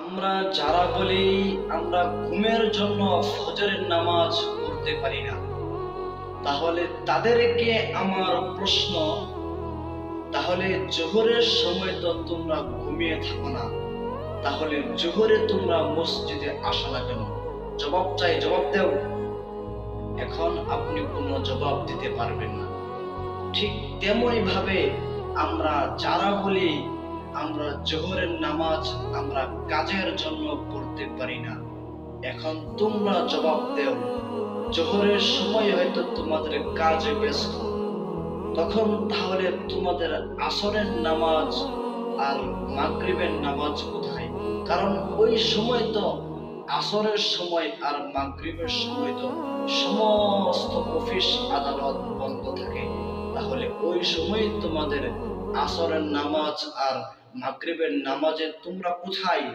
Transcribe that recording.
আমরা যারা বলি আমরা ঘুমের জন্য ফজরের নামাজ পড়তে পারি না, তাহলে তাদেরকে আমার প্রশ্ন, তাহলে জোহরের সময় তো তোমরা ঘুমিয়ে থাকো না, তাহলে জোহরে তোমরা মসজিদে আসো না কেন? জবাব চাই, জবাব দেও। এখন আপনি কোনো জবাব দিতে পারবেন না। ঠিক তেমনি ভাবে আমরা যারা বলি আমরা জোহরের নামাজ আমরা কাজের জন্য পড়তে পারি না, এখন তোমরা জবাব দেও। জোহরের সময় হয়তো তোমাদের কাজে ব্যস্ত, তখন তাহলে তোমাদের আসরের নামাজ আর মাগরিবের নামাজ কোথায়? কারণ ওই সময় তো আসরের সময় আর মাগরিবের সময় তো সমস্ত অফিস আদালত বন্ধ থাকে, তাহলে ওই সময় তোমাদের আসরের নামাজ আর মাগরিবের নামাজে তোমরা কোথায়?